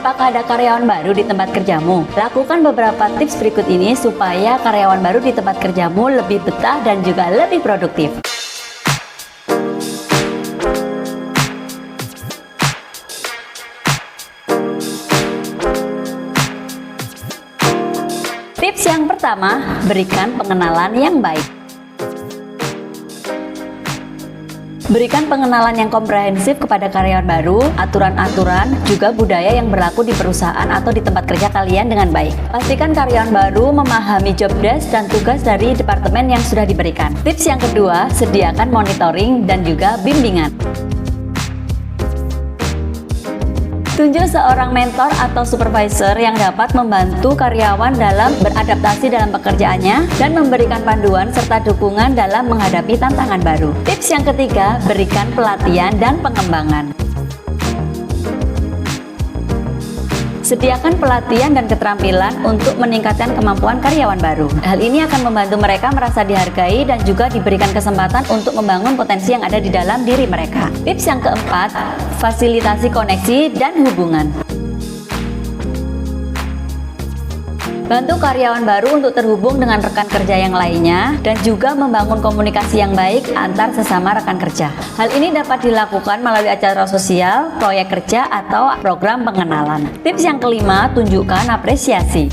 Apakah ada karyawan baru di tempat kerjamu? Lakukan beberapa tips berikut ini supaya karyawan baru di tempat kerjamu lebih betah dan juga lebih produktif. Tips yang pertama, berikan pengenalan yang baik. Berikan pengenalan yang komprehensif kepada karyawan baru, aturan-aturan, juga budaya yang berlaku di perusahaan atau di tempat kerja kalian dengan baik. Pastikan karyawan baru memahami job desk dan tugas dari departemen yang sudah diberikan. Tips yang kedua, sediakan monitoring dan juga bimbingan. Tunjuk seorang mentor atau supervisor yang dapat membantu karyawan dalam beradaptasi dalam pekerjaannya dan memberikan panduan serta dukungan dalam menghadapi tantangan baru. Tips yang ketiga, berikan pelatihan dan pengembangan. Sediakan pelatihan dan keterampilan untuk meningkatkan kemampuan karyawan baru. Hal ini akan membantu mereka merasa dihargai dan juga diberikan kesempatan untuk membangun potensi yang ada di dalam diri mereka. Tips yang keempat, fasilitasi koneksi dan hubungan. Bantu karyawan baru untuk terhubung dengan rekan kerja yang lainnya dan juga membangun komunikasi yang baik antar sesama rekan kerja. Hal ini dapat dilakukan melalui acara sosial, proyek kerja, atau program pengenalan. Tips yang kelima, tunjukkan apresiasi.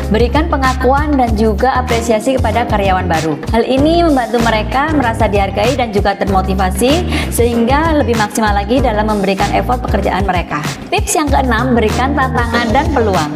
Berikan pengakuan dan juga apresiasi kepada karyawan baru. Hal ini membantu mereka merasa dihargai dan juga termotivasi sehingga lebih maksimal lagi dalam memberikan effort pekerjaan mereka. Tips yang keenam, berikan tantangan dan peluang.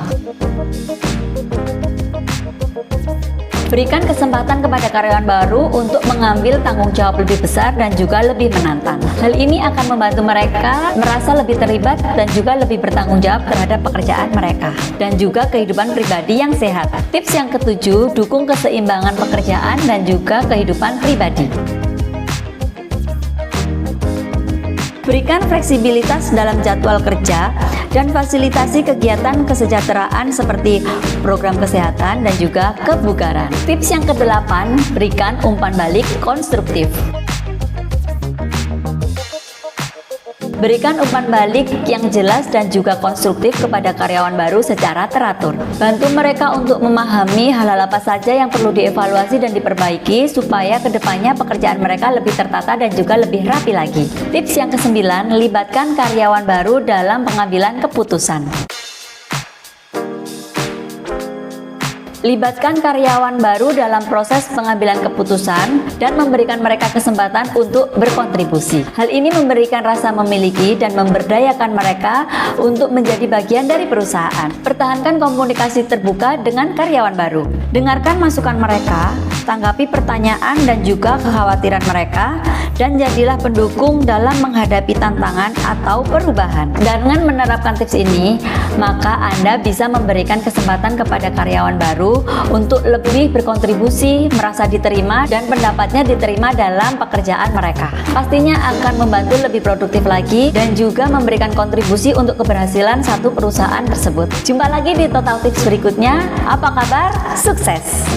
Berikan kesempatan kepada karyawan baru untuk mengambil tanggung jawab lebih besar dan juga lebih menantang. Hal ini akan membantu mereka merasa lebih terlibat dan juga lebih bertanggung jawab terhadap pekerjaan mereka dan juga kehidupan pribadi yang sehat. Tips yang ketujuh, dukung keseimbangan pekerjaan dan juga kehidupan pribadi. Berikan fleksibilitas dalam jadwal kerja dan fasilitasi kegiatan kesejahteraan seperti program kesehatan dan juga kebugaran. Tips yang kedelapan, berikan umpan balik konstruktif. Berikan umpan balik yang jelas dan juga konstruktif kepada karyawan baru secara teratur. Bantu mereka untuk memahami hal-hal apa saja yang perlu dievaluasi dan diperbaiki supaya kedepannya pekerjaan mereka lebih tertata dan juga lebih rapi lagi. Tips yang kesembilan, libatkan karyawan baru dalam pengambilan keputusan. Libatkan karyawan baru dalam proses pengambilan keputusan dan memberikan mereka kesempatan untuk berkontribusi. Hal ini memberikan rasa memiliki dan memberdayakan mereka untuk menjadi bagian dari perusahaan. Pertahankan komunikasi terbuka dengan karyawan baru. Dengarkan masukan mereka, tanggapi pertanyaan dan juga kekhawatiran mereka, dan jadilah pendukung dalam menghadapi tantangan atau perubahan. Dengan menerapkan tips ini, maka Anda bisa memberikan kesempatan kepada karyawan baru untuk lebih berkontribusi, merasa diterima, dan pendapatnya diterima dalam pekerjaan mereka. Pastinya akan membantu lebih produktif lagi dan juga memberikan kontribusi untuk keberhasilan satu perusahaan tersebut. Jumpa lagi di Total Tips berikutnya. Apa kabar? Sukses!